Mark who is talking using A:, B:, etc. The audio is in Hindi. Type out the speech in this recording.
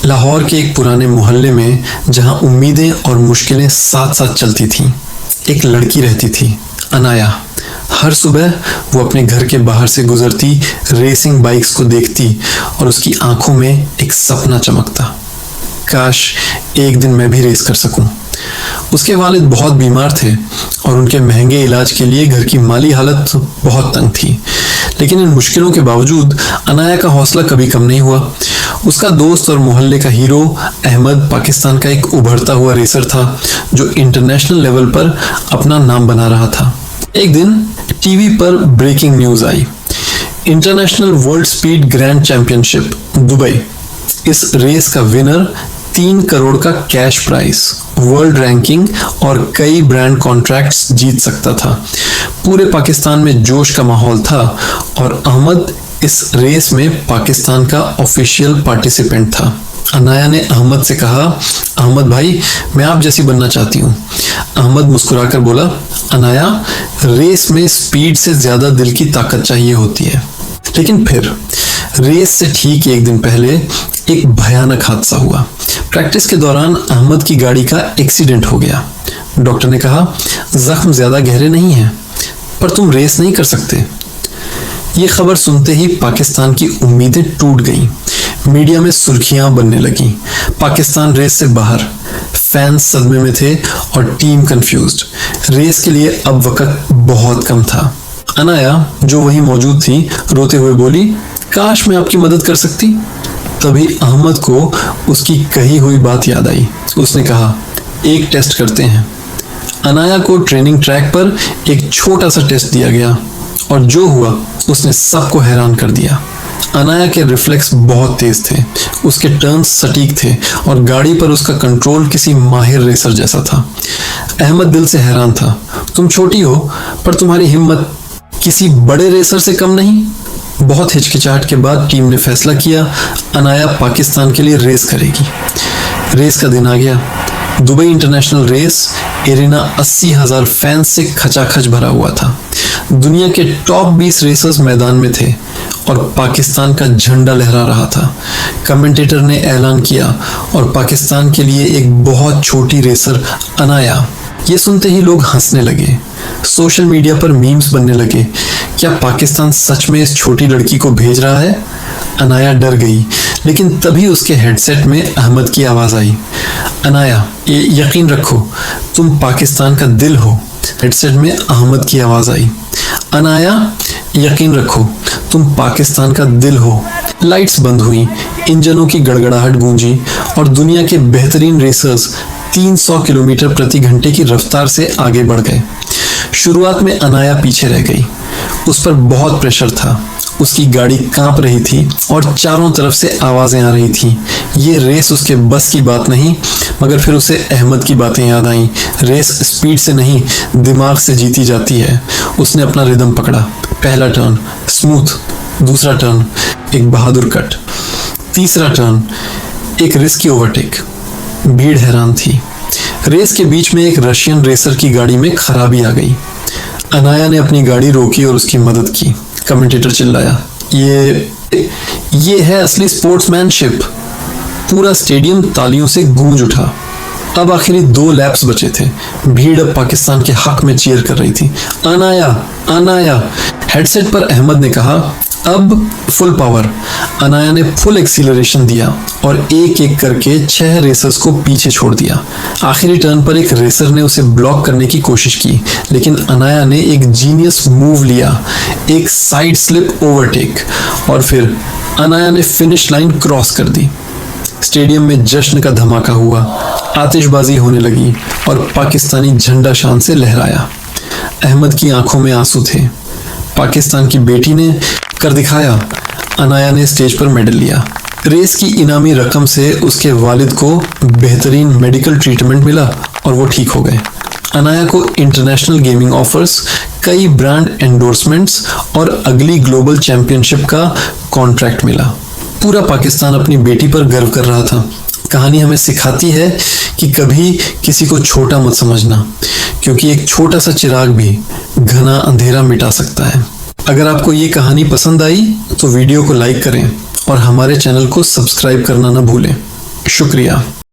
A: लाहौर के एक पुराने मोहल्ले में जहां उम्मीदें और मुश्किलें साथ साथ चलती थीं, एक लड़की रहती थी, अनाया। हर सुबह वो अपने घर के बाहर से गुजरती रेसिंग बाइक्स को देखती और उसकी आंखों में एक सपना चमकता, काश एक दिन मैं भी रेस कर सकूं। उसके वालिद बहुत बीमार थे और उनके महंगे इलाज के लिए घर की माली हालत बहुत तंग थी, लेकिन इन मुश्किलों के बावजूद अनाया का हौसला कभी कम नहीं हुआ। उसका दोस्त और मोहल्ले का हीरो अहमद पाकिस्तान का एक उभरता हुआ रेसर था जो इंटरनेशनल लेवल पर अपना नाम बना रहा था। एक दिन टीवी पर ब्रेकिंग न्यूज आई, international world speed grand championship Dubai. इस रेस का विनर 3 करोड़ का कैश प्राइस, वर्ल्ड रैंकिंग और कई ब्रांड कॉन्ट्रैक्ट्स जीत सकता था। पूरे पाकिस्तान में जोश का माहौल था और अहमद इस रेस में पाकिस्तान का ऑफिशियल पार्टिसिपेंट था। अनाया ने अहमद से कहा, अहमद भाई, मैं आप जैसी बनना चाहती हूँ। अहमद मुस्कुराकर बोला, अनाया, रेस में स्पीड से ज्यादा दिल की ताकत चाहिए होती है। लेकिन फिर रेस से ठीक एक दिन पहले एक भयानक हादसा हुआ। प्रैक्टिस के दौरान अहमद की गाड़ी का एक्सीडेंट हो गया। डॉक्टर ने कहा, जख्म ज्यादा गहरे नहीं हैं, पर तुम रेस नहीं कर सकते। ये खबर सुनते ही पाकिस्तान की उम्मीदें टूट गईं। मीडिया में सुर्खियां बनने लगीं। पाकिस्तान रेस से बाहर, फैंस सदमे में थे और टीम कंफ्यूज्ड। रेस के लिए अब वक्त बहुत कम था। अनाया, जो वहीं मौजूद थी, रोते हुए बोली, काश मैं आपकी मदद कर सकती। तभी अहमद को उसकी कही हुई बात याद आई। उसने कहा, एक टेस्ट करते हैं। अनाया को ट्रेनिंग ट्रैक पर एक छोटा सा टेस्ट दिया गया और जो हुआ उसने सबको हैरान कर दिया। अनाया के रिफ्लेक्स बहुत तेज थे, उसके टर्न्स सटीक थे और गाड़ी पर उसका कंट्रोल किसी माहिर रेसर जैसा था। अहमद दिल से हैरान था। तुम छोटी हो, पर तुम्हारी हिम्मत किसी बड़े रेसर से कम नहीं। बहुत हिचकिचाहट के बाद टीम ने फैसला किया, अनाया पाकिस्तान के लिए रेस करेगी। रेस का दिन आ गया। Dubai international race arena 80,000 fans से खचाखच भरा हुआ था। दुनिया के टॉप 20 रेसर्स मैदान में थे और पाकिस्तान का झंडा लहरा रहा था। कमेंटेटर ने ऐलान किया और पाकिस्तान के लिए एक बहुत छोटी रेसर अनाया। ये सुनते ही लोग हंसने लगे। सोशल मीडिया पर मीम्स बनने लगे। क्या पाकिस्तान सच में इस छोटी लड़की को भेज रहा है? अनाया डर गई, लेकिन तभी उसके हेडसेट में अहमद की आवाज़ आई, अनाया, ये यकीन रखो, तुम पाकिस्तान का दिल हो। हेडसेट में अहमद की आवाज़ आई, अनाया, यकीन रखो, तुम पाकिस्तान का दिल हो। लाइट्स बंद हुई, इंजनों की गड़गड़ाहट गूंजी और दुनिया के बेहतरीन रेसर्स 300 किलोमीटर प्रति घंटे की रफ्तार से आगे बढ़ गए। शुरुआत में अनाया पीछे रह गई। उस पर बहुत प्रेशर था। उसकी गाड़ी कांप रही थी और चारों तरफ से आवाज़ें आ रही थी। ये रेस उसके बस की बात नहीं, मगर फिर उसे अहमद की बातें याद आईं। रेस स्पीड से नहीं, दिमाग से जीती जाती है। उसने अपना रिदम पकड़ा। पहला टर्न स्मूथ, दूसरा टर्न एक बहादुर कट, तीसरा टर्न एक रिस्की ओवरटेक। भीड़ हैरान थी। रेस के बीच में एक रशियन रेसर की गाड़ी में खराबी आ गई। अनाया ने अपनी गाड़ी रोकी और उसकी मदद की। कमेंटेटर चिल्लाया, ये है असली स्पोर्ट्समैनशिप। पूरा स्टेडियम तालियों से गूंज उठा। अब आखिरी 2 लैप्स बचे थे। भीड़ अब पाकिस्तान के हक में चीयर कर रही थी, अनाया, अनाया। हेडसेट पर अहमद ने कहा, अब फुल पावर। अनाया ने फुल एक्सीलरेशन दिया और एक एक करके 6 रेसर्स को पीछे छोड़ दिया। आखिरी टर्न पर एक रेसर ने उसे ब्लॉक करने की कोशिश की, लेकिन अनाया ने एक जीनियस मूव लिया, एक साइड स्लिप ओवरटेक, और फिर अनाया ने फिनिश लाइन क्रॉस कर दी। स्टेडियम में जश्न का धमाका हुआ, आतिशबाजी होने लगी और पाकिस्तानी झंडा शान से लहराया। अहमद की आंखों में आंसू थे। पाकिस्तान की बेटी ने कर दिखाया। अनाया ने स्टेज पर मेडल लिया। रेस की इनामी रकम से उसके वालिद को बेहतरीन मेडिकल ट्रीटमेंट मिला और वो ठीक हो गए। अनाया को इंटरनेशनल गेमिंग ऑफर्स, कई ब्रांड एंडोर्समेंट्स और अगली ग्लोबल चैंपियनशिप का कॉन्ट्रैक्ट मिला। पूरा पाकिस्तान अपनी बेटी पर गर्व कर रहा था। कहानी हमें सिखाती है कि कभी किसी को छोटा मत समझना, क्योंकि एक छोटा सा चिराग भी घना अंधेरा मिटा सकता है। अगर आपको ये कहानी पसंद आई तो वीडियो को लाइक करें और हमारे चैनल को सब्सक्राइब करना ना भूलें। शुक्रिया।